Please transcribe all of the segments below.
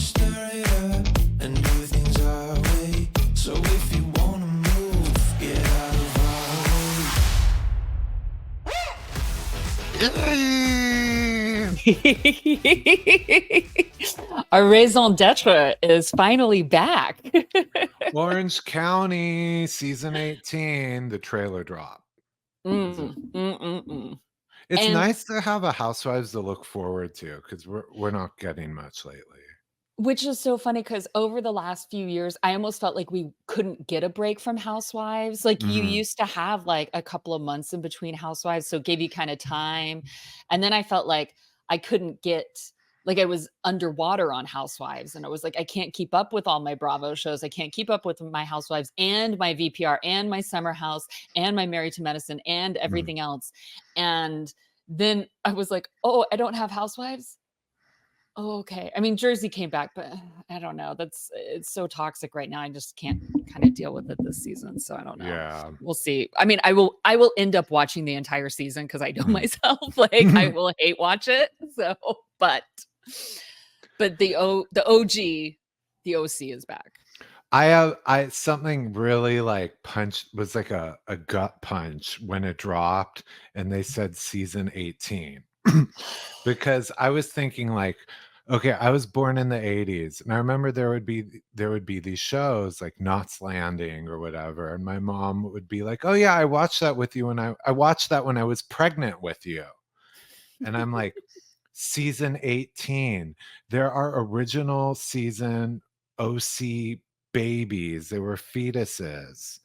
stir it up and do things our way. So if you wanna move, get out of our way. Our raison d'etre is finally back. Orange County, season 18, the trailer drop. It's nice to have a Housewives to look forward to because we're not getting much lately. Which is so funny because over the last few years, I almost felt like we couldn't get a break from Housewives. Like you used to have like a couple of months in between Housewives, so it gave you kind of time. And then I felt like I couldn't get, like I was underwater on Housewives, and I was like, I can't keep up with all my Bravo shows. I can't keep up with my Housewives and my VPR and my Summer House and my Married to Medicine and everything else. And then I was like, oh, I don't have Housewives. Oh, okay. I mean, Jersey came back, but I don't know. It's so toxic right now. I just can't kind of deal with it this season. So I don't know. Yeah. We'll see. I mean, I will end up watching the entire season because I know myself. Like I will hate watch it. So, but the OG, the OC is back. I something really like was like a gut punch when it dropped and they said season 18. Because I was thinking like, okay, I was born in the 80s and I remember there would be these shows like Knots Landing or whatever, and my mom would be like, oh yeah, I watched that with you, and I watched that when I was pregnant with you. And I'm like, season 18, there are original season OC babies. They were fetuses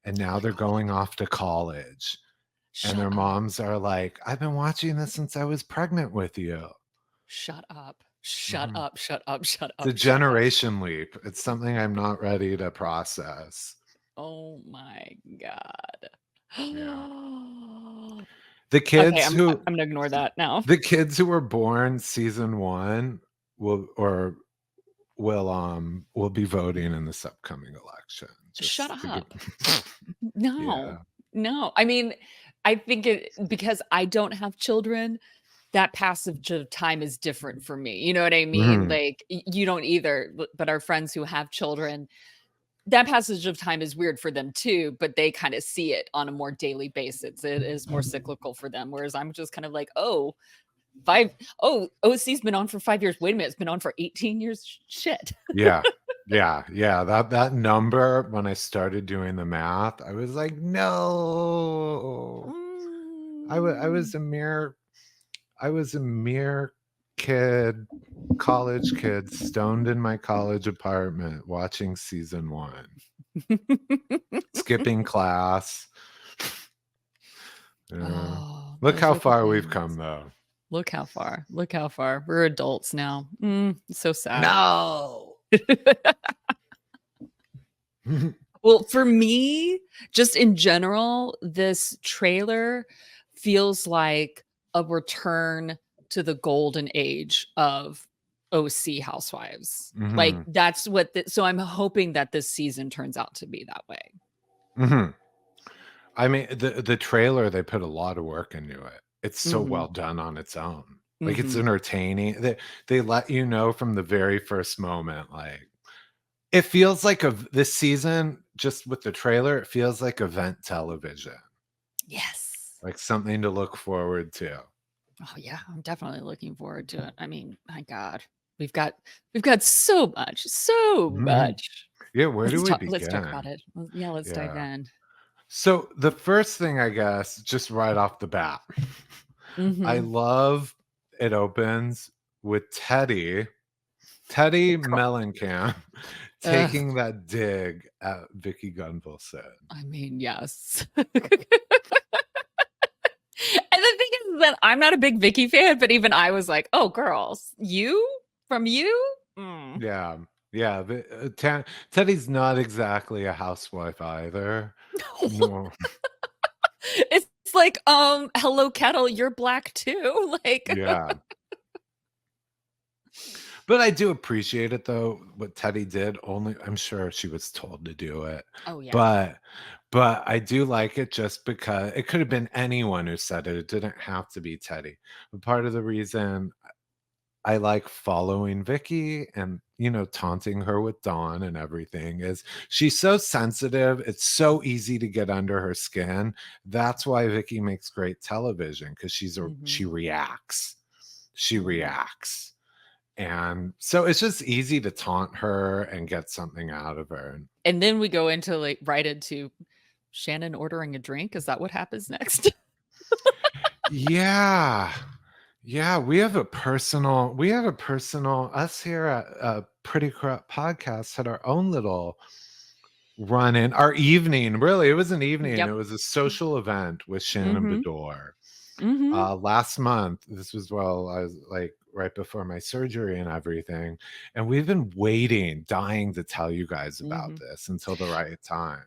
and now they're going off to college. And their moms are like, I've been watching this since I was pregnant with you. Shut up. Shut up. Shut up. Shut up. It's a generation leap. It's something I'm not ready to process. Oh my God. Yeah. The kids I'm gonna ignore that now. The kids who were born season 1 will be voting in this upcoming election. Shut up. No. I mean, I think because I don't have children, that passage of time is different for me. You know what I mean? Like you don't either, but our friends who have children, that passage of time is weird for them too, but they kind of see it on a more daily basis. It is more cyclical for them. Whereas I'm just kind of like, OC's been on for 5 years. Wait a minute, it's been on for 18 years. Shit. Yeah. That number, when I started doing the math, I was like, no. I was a mere kid, college kid, stoned in my college apartment watching season 1. Skipping class. Look how far we've come though. Look how far. We're adults now. So sad. No. Well, for me, just in general, this trailer feels like a return to the golden age of OC Housewives. Like that's what so I'm hoping that this season turns out to be that way. I mean, the trailer, they put a lot of work into it. It's so well done on its own. Like it's entertaining. They let you know from the very first moment. Like it feels like this season, just with the trailer, it feels like event television. Yes. Like something to look forward to. Oh yeah, I'm definitely looking forward to it. I mean, my God, we've got so much. Yeah, where do we begin? Let's talk about it. Yeah, let's dive in. So the first thing, I guess, just right off the bat, I love it opens with Teddy Mellencamp taking that dig at Vicki Gunvalson. I mean, yes. And the thing is that I'm not a big Vicki fan, but even I was like, oh, girls, from you? Yeah. Teddy's not exactly a housewife either. No. It's like, hello, Kettle, you're black too. Like, yeah. But I do appreciate it though, what Teddy did. I'm sure she was told to do it. Oh yeah. But I do like it just because it could have been anyone who said it. It didn't have to be Teddy. But part of the reason I like following Vicky and, taunting her with Dawn and everything is she's so sensitive. It's so easy to get under her skin. That's why Vicky makes great television because she reacts. She reacts. And so it's just easy to taunt her and get something out of her. And then we go into right into Shannon ordering a drink. Is that what happens next? Yeah. Yeah, we have a personal us here at Pretty Corrupt Podcast had our own little run in our evening. Really, it was an evening. Yep. It was a social event with Shannon Beador. Last month, this was I was like right before my surgery and everything. And we've been dying to tell you guys about this until the right time.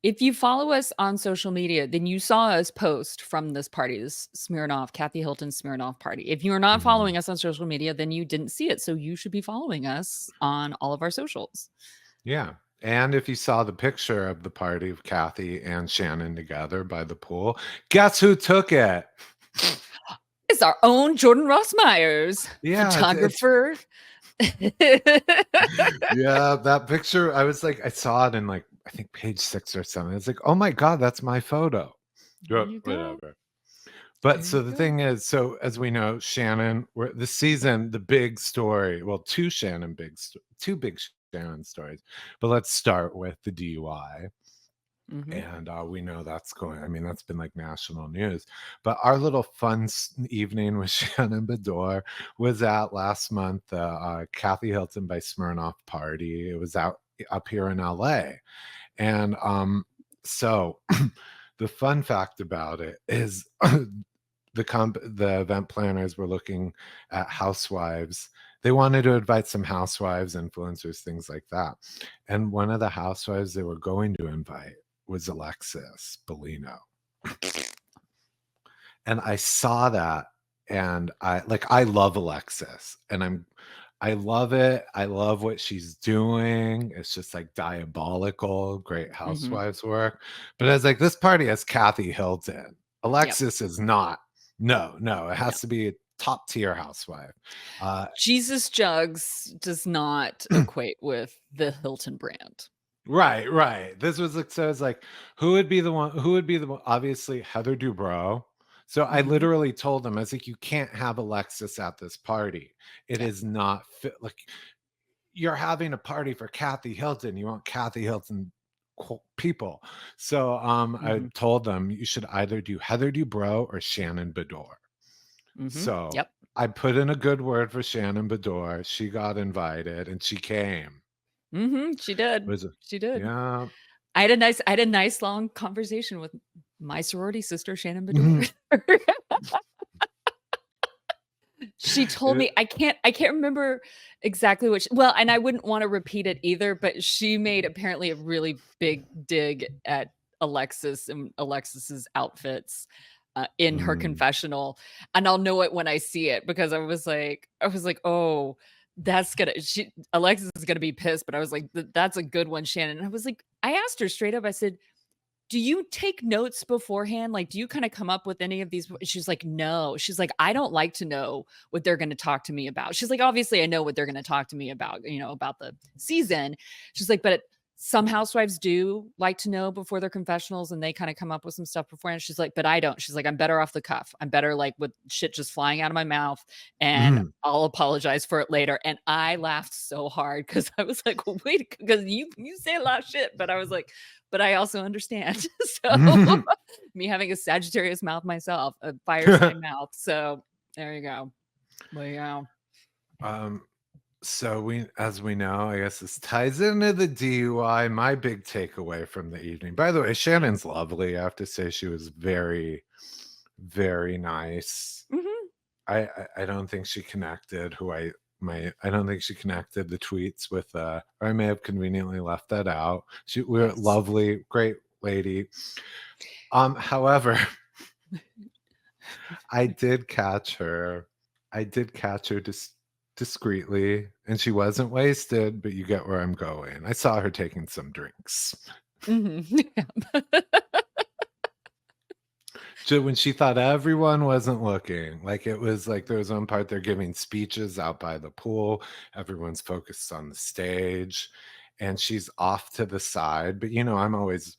If you follow us on social media, then you saw us post from this party, this Kathy Hilton Smirnoff party. If you're not following us on social media, then you didn't see it. So you should be following us on all of our socials. Yeah. And if you saw the picture of the party of Kathy and Shannon together by the pool, guess who took it? It's our own Jordan Ross Myers, photographer. Yeah, that picture, I was like, I saw it in I think page 6 or something. It's like, oh my God, that's my photo. Whatever. But so the thing is, so as we know, Shannon, the season, the big story, well, two big Shannon stories. But let's start with the DUI. And we know that's been like national news. But our little fun evening with Shannon Beador was at last month, Kathy Hilton by Smirnoff party. It was up here in LA. And so the fun fact about it is the event planners were looking at Housewives. They wanted to invite some Housewives, influencers, things like that. And one of the Housewives they were going to invite was Alexis Bellino. And I saw that and I love Alexis and I love it. I love what she's doing. It's just like diabolical, great Housewives work. But I was like, this party has Kathy Hilton. Alexis is not. No, it has to be a top tier housewife. Jesus Jugs does not equate with the Hilton brand. Right. This was so it's like, who would be the one? Obviously, Heather Dubrow. So I literally told them, I was like, you can't have Alexis at this party. It is not fit. Like, you're having a party for Kathy Hilton. You want Kathy Hilton people. So I told them you should either do Heather Dubrow or Shannon Beador. So I put in a good word for Shannon Beador. She got invited and she came. She did. She did. Yeah. I had a nice long conversation with my sorority sister, Shannon Beador. She told me I can't remember exactly what and I wouldn't want to repeat it either, but she made apparently a really big dig at Alexis and Alexis's outfits in her confessional, and I'll know it when I see it because I was like, oh, Alexis is gonna be pissed, but I was like, that's a good one, Shannon. And I was like, I asked her straight up, I said, do you take notes beforehand? Like, do you kind of come up with any of these? She's like, no. She's like, I don't like to know what they're going to talk to me about. She's like, obviously, I know what they're going to talk to me about, about the season. She's like, but some housewives do like to know before their confessionals and they kind of come up with some stuff beforehand. She's like, but I don't. She's like, I'm better off the cuff. I'm better like with shit just flying out of my mouth and I'll apologize for it later. And I laughed so hard because I was like, well, wait, because you say a lot of shit, but I was like, but I also understand. So me having a Sagittarius mouth myself, a fire sign mouth. So there you go. Well, yeah. So as we know, I guess this ties into the DUI. My big takeaway from the evening. By the way, Shannon's lovely. I have to say she was very, very nice. I don't think she connected I don't think she connected the tweets with or I may have conveniently left that out. We're lovely, great lady. However, I did catch her discreetly, and she wasn't wasted, but you get where I'm going. I saw her taking some drinks. When she thought everyone wasn't looking, like it was like there was one part they're giving speeches out by the pool. Everyone's focused on the stage, and she's off to the side. But I'm always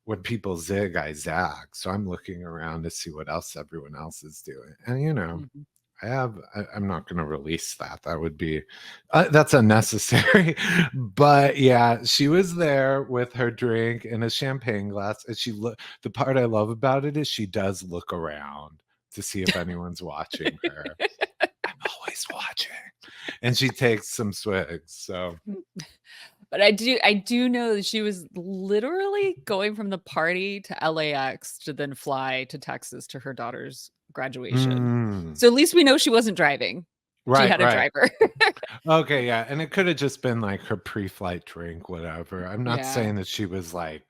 when people zig, I zag. So I'm looking around to see what else everyone else is doing. And Mhm. I'm not going to release that. That would be, that's unnecessary. But yeah, she was there with her drink and a champagne glass. And the part I love about it is she does look around to see if anyone's watching her. I'm always watching. And she takes some swigs. So, But I do know that she was literally going from the party to LAX to then fly to Texas to her daughter's graduation. mm, So at least we know she wasn't driving. She right, had a right. driver. Okay, yeah, and it could have just been like her pre-flight drink, whatever. I'm not Yeah. saying that she was like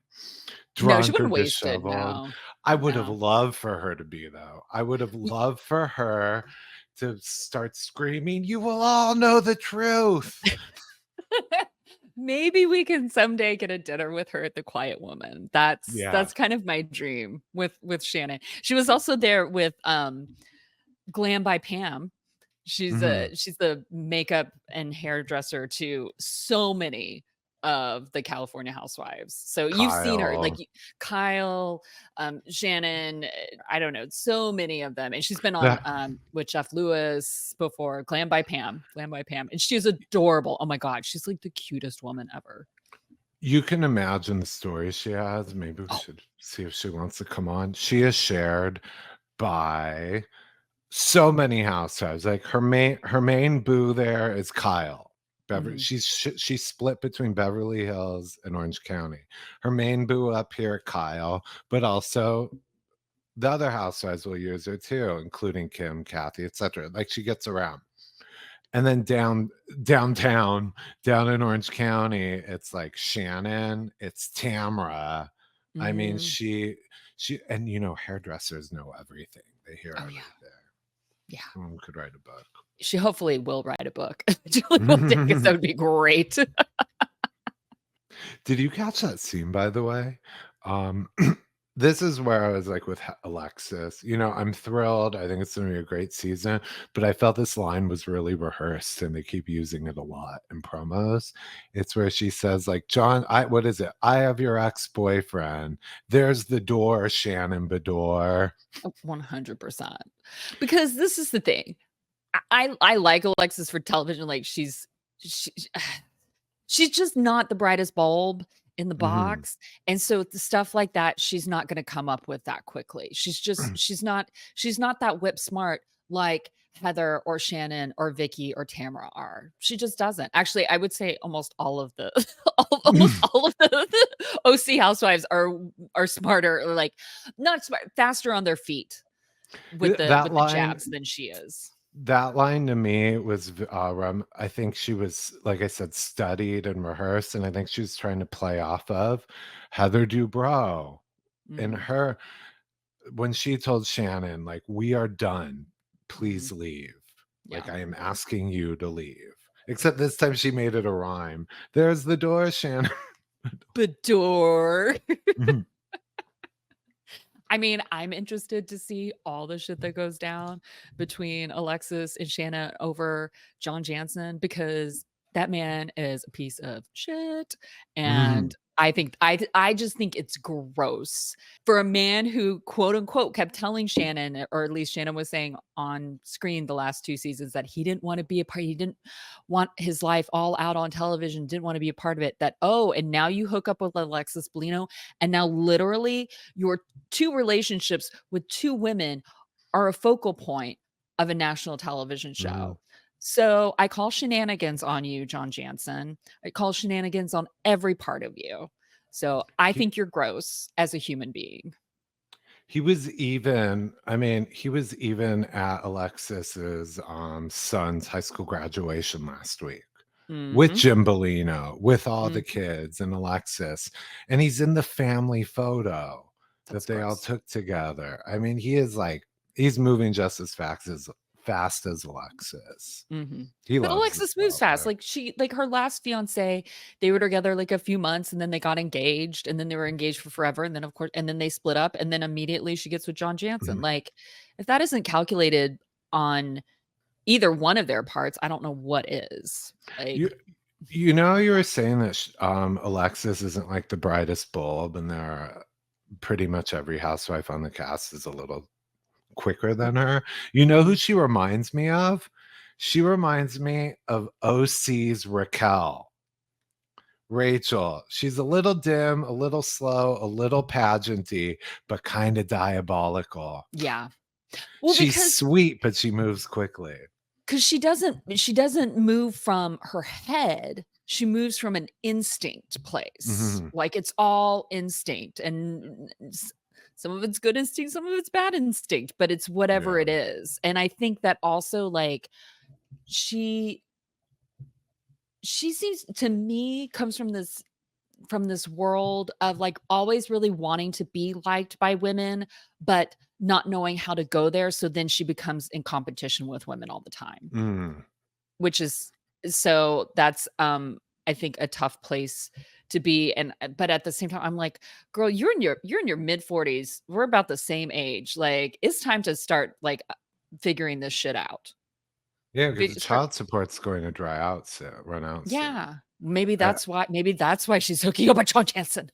No, she drunk or wasn't wasted, disheveled. no. I would have No. loved for her to be though. I would have Y loved for her to start screaming, "You will all know the truth." Maybe we can someday get a dinner with her at the Quiet Woman. That's Yeah. that's kind of my dream with Shannon. She was also there with, Glam by Pam. Mhm. She's the makeup and hairdresser to so many of the California housewives. So you've seen her, like, Kyle. Kyle, Shannon, I don't know, so many of them, and she's been on, That with Jeff Lewis before, Glam by Pam, and she's adorable. Oh my god, she's, like, the cutest woman ever. you can imagine the story she has. Maybe we Oh, should see if she wants to come on. She is shared by so many housewives. Like her main boo there is Kyle. mhm, She's split between Beverly Hills and Orange County. Her main boo up here, Kyle, but also the other housewives will use her too, including Kim, Kathy, etc. Like she gets around. And then downtown, down in Orange County, it's like Shannon, it's Tamra. I mean, mhm. she and hairdressers know everything. They hear Oh, yeah, everything. yeah. Someone could write a book. She hopefully will write a book. Julie one day, 'cause that would be great. Did you catch that scene, by the way? Um, this is where I was like with Alexis. I'm thrilled. I think it's going to be a great season, but I felt this line was really rehearsed and they keep using it a lot in promos. It's where she says, like, John, what is it? I have your ex-boyfriend. There's the door, Shannon Beador. 100%. Because this is the thing. I like Alexis for television, like, she she's just not the brightest bulb in the Mhm. box, and so the stuff like that, she's not gonna come up with that quickly. She's not that whip smart like Heather or Shannon or Vicky or Tamara are. She just doesn't. Actually, I would say almost all of the almost all of the OC housewives are smarter or, like, not smart, faster on their feet with the That with the line jabs than she is. That line to me was I think she was, like I said, studied and rehearsed, and I think she was trying to play off of Heather Dubrow. And Mhm, her when she told Shannon, like, "We are done. mhm. Please leave. Like, Yeah. I am asking you to leave." Except this time she made it a rhyme. "There's the door, Shannon." Beador. Mhm. I mean, I'm interested to see all the shit that goes down between Alexis and Shanna over John Janssen because that man is a piece of shit. And Mhm. I just think it's gross for a man who quote unquote kept telling Shannon, or at least Shannon was saying on screen the last 2 seasons that he didn't want to be a part. He didn't want his life all out on television, didn't want to be a part of it. That, oh, and now you hook up with Alexis Bellino, and now literally your two relationships with two women are a focal point of a national television Mhm. show. So I call shenanigans on you, John Jansen. I call shenanigans on every part of you. So I He think you're gross as a human being. he was even I mean, he was even at Alexis's, son's high school graduation last week. With Mhm. Jim Bellino, with all the Mhm. kids and Alexis, and he's in the family photo that That's they all gross. took together. I mean, he is like he's moving just as fast as Alexis. hmm He But loves the Alexis moves slow fast. life. Like like her last fiance, they were together like a few months and then they got engaged and then they were engaged for forever. And then of course, and then they split up and then immediately she gets with John Jansen. Mhm. Like if that isn't calculated on either one of their parts, I don't know what is. You Like, you know, you were saying that Alexis isn't like the brightest bulb, and there are pretty much every housewife on the cast is a little quicker than her. You know who mhm. she reminds me of? She reminds me of OC's Raquel. Rachel. She's a little dim, a little slow, a little pageanty, but kind of diabolical. Yeah. Well, She's because sweet, but she moves quickly. she doesn't move from her head. She moves from an instinct place. Mhm. Like it's all instinct and some of it's good instinct, some of it's bad instinct, but it's whatever Yeah. it is. And I think that also like she she seems to me comes from this world of like always really wanting to be liked by women, but not knowing how to go there. So then she becomes in competition with women all the time, Mm. which is so that's I think a tough place to be. And but at the same time, I'm like, girl, you're in your mid-40s. We're about the same age. Like it's time to start like figuring this shit out. Yeah, because the Start child support's going to dry out soon, run out soon. yeah. Uh, Maybe that's why she's hooking up with John Jansen.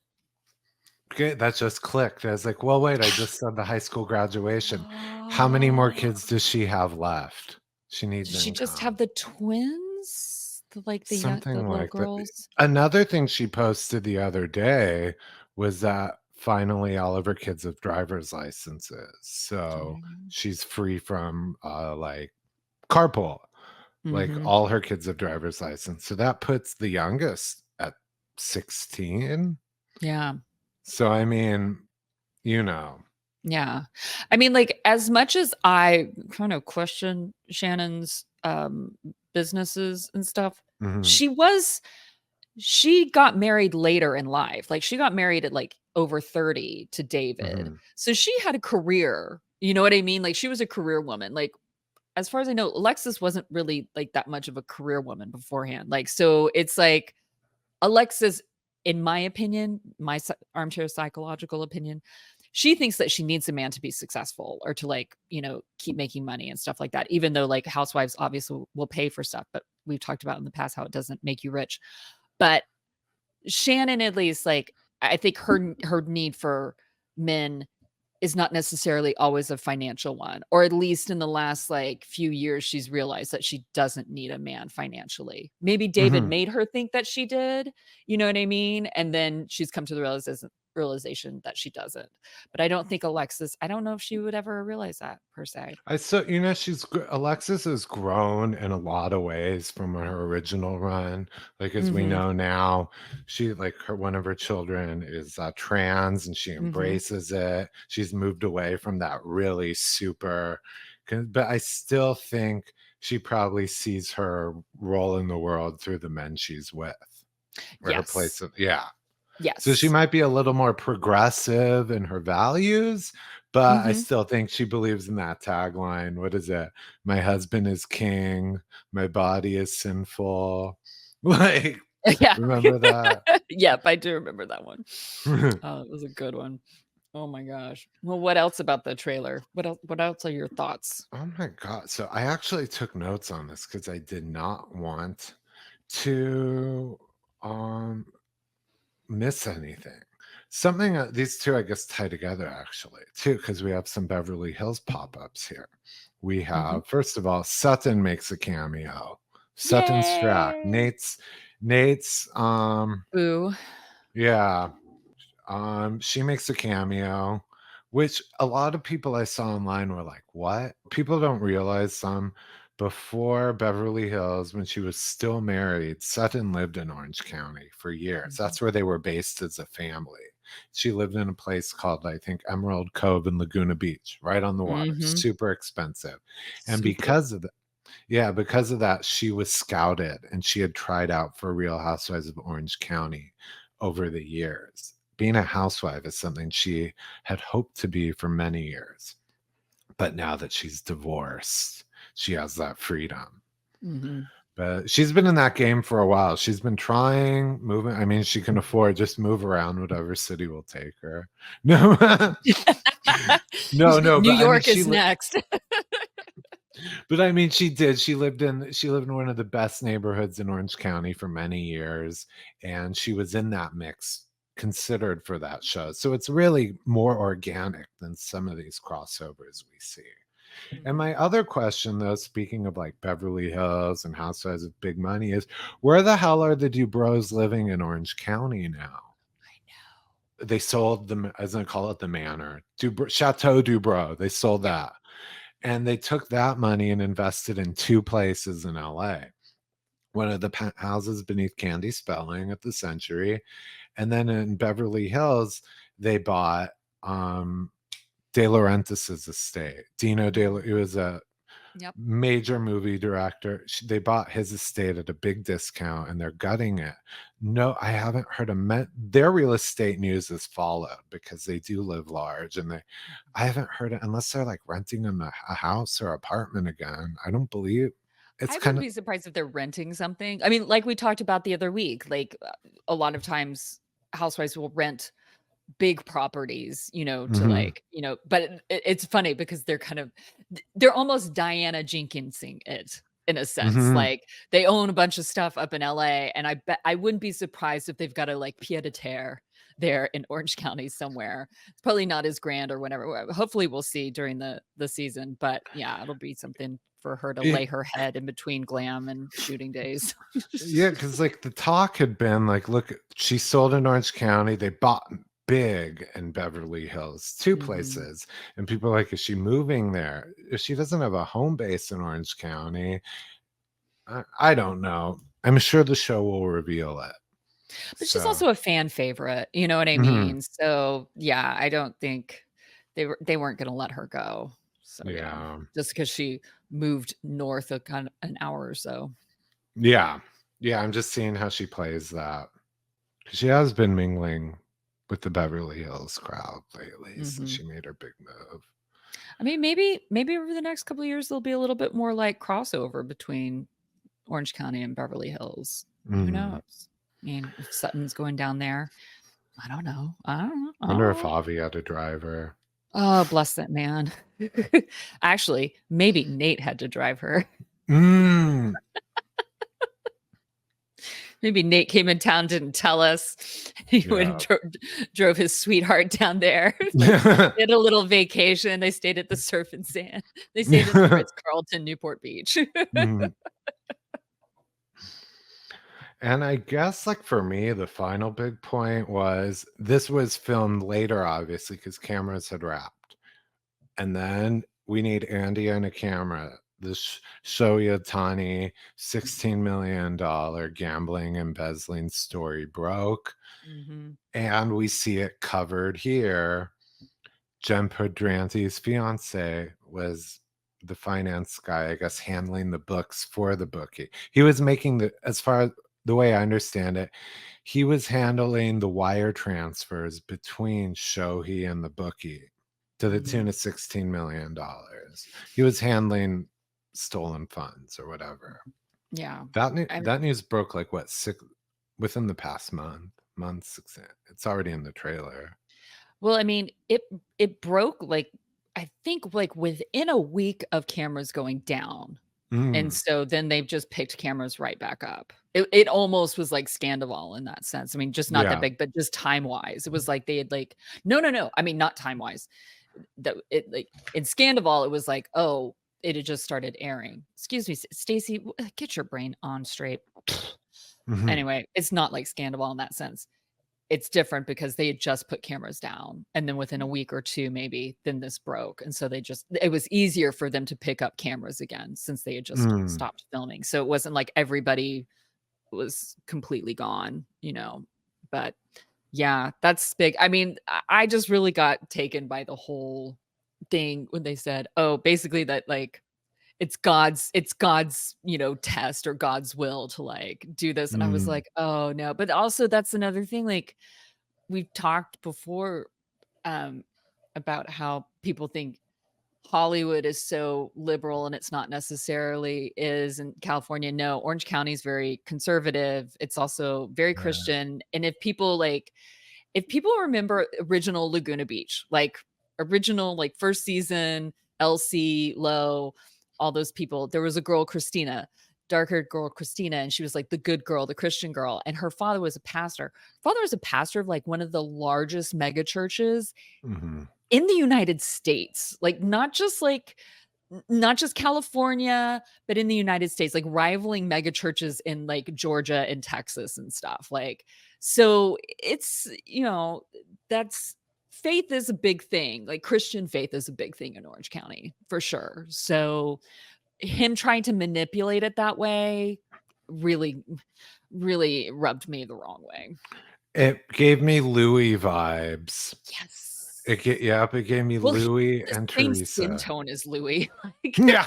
okay, that just clicked. I was like, well, wait, I just said the high school graduation. How many more Oh. kids does she have left? She needs Did she just have income. the twins? The Something little like that. girls? Another thing she posted the other day was that finally all of her kids have driver's licenses. So she's free from like carpool. Like Mhm. all her kids have driver's license. So that puts the youngest at 16. Yeah. So I mean, you know. Yeah. I mean, like, as much as I kind of question Shannon's, businesses and stuff, Mhm, she was she got married later in life. Like, she got married at, like, over 30 to David. mhm, So she had a career, you know what I mean? Like, she was a career woman. Like, as far as I know, Alexis wasn't really, like, that much of a career woman beforehand. Like, so it's like Alexis, in my opinion, my armchair psychological opinion, she thinks that she needs a man to be successful or to like, keep making money and stuff like that. Even though like housewives obviously will pay for stuff, but we've talked about in the past how it doesn't make you rich. But Shannon, at least, like I think her need for men is not necessarily always a financial one, or at least in the last, like, few years, she's realized that she doesn't need a man financially. Maybe David mhm. made her think that she did, you know what I mean? And then she's come to the realization that she doesn't. But I don't know if she would ever realize that per se. I so Alexis has grown in a lot of ways from her original run. Like as we Mhm, know now, she like one of her children is trans and she mhm. embraces it. She's moved away from that really super, but I still think she probably sees her role in the world through the men she's with, or her place. Yes. Yeah. So she Yes. might be a little more progressive in her values, but I Mhm. still think she believes in that tagline. What is it? My husband is king, my body is sinful. Like, Yeah. remember that? Yep, I do remember that one. Oh, it was a good one. Oh my gosh. Well, what else about the trailer? What else are your thoughts? Oh my God. So I actually took notes on this because I did not want to um miss anything. Something these two, I guess, tie together actually, too, because we have some Beverly Hills pop-ups here. We Mhm. have, first of all, Sutton makes a cameo. Sutton Stracke. Yay! Nate's Ooh. yeah, she makes a cameo, which a lot of people I saw online were like, "What?" People don't realize before Beverly Hills, when she was still married, Sutton lived in Orange County for years. Mhm. That's where they were based as a family. She lived in a place called, I think, Emerald Cove in Laguna Beach, right on the water, Mhm. super expensive. And Super. because of that, she was scouted and she had tried out for Real Housewives of Orange County over the years. Being a housewife is something she had hoped to be for many years. But now that she's divorced, she has that freedom. Mm-hmm. But she's been in that game for a while. She's been moving. I mean, she can afford just move around whatever city will take her. No, no. New But I mean, York is next. but I mean, she did. She lived in one of the best neighborhoods in Orange County for many years, and she was in that mix considered for that show. So it's really more organic than some of these crossovers we see. And my other question, though, speaking of like Beverly Hills and Housewives of Big Money, is where the hell are the Dubrows living in Orange County now? I know. They sold them, as I call it, the manor, Chateau Dubrow. They sold that. And they took that money and invested in 2 places in LA. One of the houses beneath Candy Spelling at the Century. And then in Beverly Hills, they bought De Laurentiis's estate. Dino he was a major movie director. They bought his estate at a big discount and they're gutting it. No, I haven't heard their real estate news has followed because they do live large, and I haven't heard it unless they're like renting them a house or apartment again. I don't believe it's I wouldn't be surprised if they're renting something. I mean, like we talked about the other week, like a lot of times housewives will rent big properties, to like, but it's funny because they're almost Diana Jenkinsing it in a sense. Like they own a bunch of stuff up in LA, and I bet I wouldn't be surprised if they've got a like pied a terre there in Orange County somewhere. It's probably not as grand or whatever. Hopefully we'll see during the season, but yeah, it'll be something for her to lay her head in between glam and shooting days. Yeah, because like the talk had been like, look, she sold in Orange County. They bought big in Beverly Hills, 2 places. And people are like, is she moving there? If she doesn't have a home base in Orange County, I don't know. I'm sure the show will reveal it. But she's also a fan favorite, you know what I mean? So yeah, I don't think they weren't going to let her go. So yeah, just because she moved north of kind of an hour or so. Yeah, I'm just seeing how she plays that. She has been mingling with the Beverly Hills crowd lately since she made her big move. I mean, maybe over the next couple of years there'll be a little bit more like crossover between Orange County and Beverly Hills. Who knows? I mean, if Sutton's going down there, I don't know. I wonder if Avi had a driver. Oh, bless that man. Actually, maybe Nate had to drive her. Maybe Nate came in town, didn't tell us. He went and drove his sweetheart down there. Like, did a little vacation. They stayed at the Surf and Sand. They stayed at the Ritz-Carlton, Newport Beach. And I guess, like, for me, the final big point was this was filmed later, obviously, because cameras had wrapped. And then we need Andy and a camera. This Shoya Tani $16 million gambling embezzling story broke. And we see it covered here. Jen Pedrante's fiance was the finance guy, I guess, handling the books for the bookie. He was making as far as the way I understand it, he was handling the wire transfers between Shohei and the bookie to the tune of $16 million. He was handling stolen funds or whatever. Yeah. That news broke like what, within the past months. It's already in the trailer. Well, I mean, it broke like I think like within a week of cameras going down. And so then they've just picked cameras right back up. It almost was like Scandival in that sense. I mean, just not that big, but just time wise, it was like they had like no. I mean, not time wise. That it like in Scandival, it was like, oh, it had just started airing. Excuse me, Stacy, get your brain on straight. Anyway, it's not like Scandival in that sense. It's different because they had just put cameras down, and then within a week or two, maybe, then this broke. And so it was easier for them to pick up cameras again since they had just stopped filming. So it wasn't like everybody was completely gone, but yeah, that's big. I mean, I just really got taken by the whole thing when they said, oh, basically that like, it's God's, test or God's will to like do this. And I was like, oh no. But also that's another thing. Like we've talked before about how people think Hollywood is so liberal and it's not necessarily is in California. No, Orange County is very conservative. It's also very Yeah. Christian. And if people remember original Laguna Beach, like original, like first season, Elsie, Lowe, all those people, there was a girl, Christina, dark-haired girl, Christina, and she was like the good girl, the Christian girl. And her father was a pastor. Father was a pastor of like one of the largest mega churches Mhm. in the United States, not just California, but in the United States, like rivaling mega churches in like Georgia and Texas and stuff. Like, so it's, that's faith is a big thing. Like Christian faith is a big thing in Orange County for sure. So him trying to manipulate it that way really, really rubbed me the wrong way. It gave me Louis vibes. Yes. It gave me Well, Louis the and same skin Teresa. tone as Louis. Like, Yeah.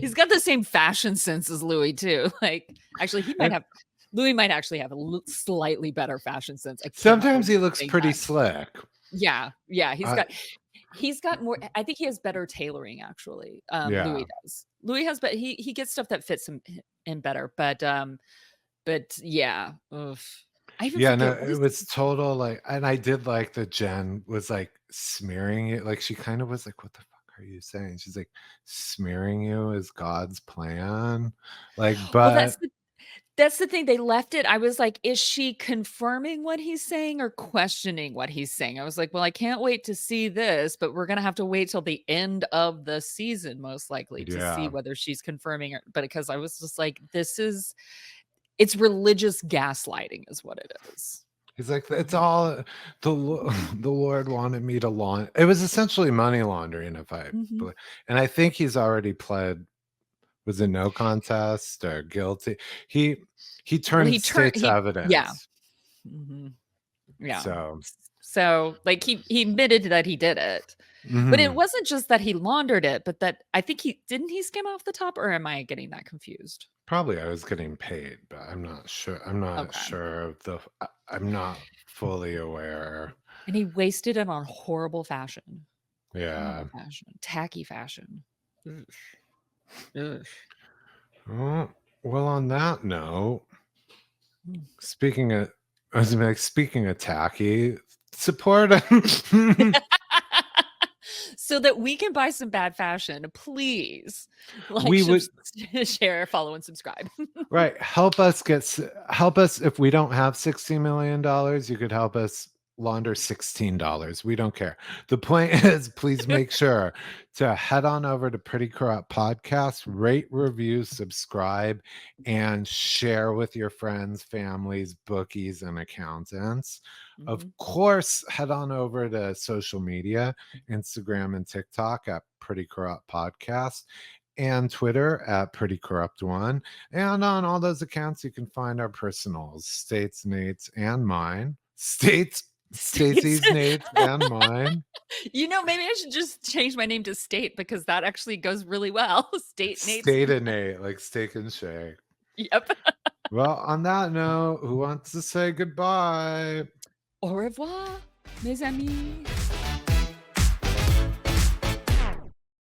he's got the same fashion sense as Louis too. Like, actually, And Louis might actually have a slightly better fashion sense. I can't sometimes he believe I'm looks saying pretty that. slick. Yeah, yeah, I he's got more. I think he has better tailoring actually. yeah. Louis does. Louis has, but he gets stuff that fits him in better. But yeah, oof. I even Yeah, no, forget what it is was total like, and I did like that Jen was like smearing it. Like she kind of was like, "What the fuck are you saying?" She's like, "Smearing you is God's plan." Like, well, but that's the thing. They left it. I was like, is she confirming what he's saying or questioning what he's saying? I was like, well, I can't wait to see this, but we're gonna have to wait till the end of the season, most likely, to see yeah, whether she's confirming it. But because I was just like, it's religious gaslighting, is what it is. he's like, "It's all the Lord wanted me to launch." It was essentially money laundering, if I, Mhm. and I think he's already pled. Was it no contest or guilty? He he Well, turned state's yeah. evidence. Mhm. Yeah. So, So, like, he admitted that he did it. But it mhm. wasn't just that he laundered it, but that I think he didn't he skim off the top, or am I getting that confused? Probably I was getting paid, but I'm not sure. I'm not Okay. sure of I'm not fully aware. And he wasted it on horrible fashion. Yeah. Horrible fashion. Tacky fashion. Ugh. Ugh. Oh, well, on that note, Mm. speaking of, I was like, speaking of tacky, support him. So that we can buy some bad fashion, please like, We would share, follow, and subscribe. right help us if we don't have $60 million. You could help us launder $16. We don't care. The point is, please make sure to head on over to Pretty Corrupt Podcast, rate, review, subscribe, and share with your friends, families, bookies, and accountants. Of Mhm. course, head on over to social media, Instagram and TikTok at Pretty Corrupt Podcast, and Twitter at Pretty Corrupt One. And on all those accounts, you can find our personals, States, Nate's, and mine. States. Stacy's, Nate's, and mine. Maybe I should just change my name to State because that actually goes really well. State Nate's. State and Nate, like steak and shake. Yep. Well, on that note, who wants to say goodbye? Au revoir, mes amis.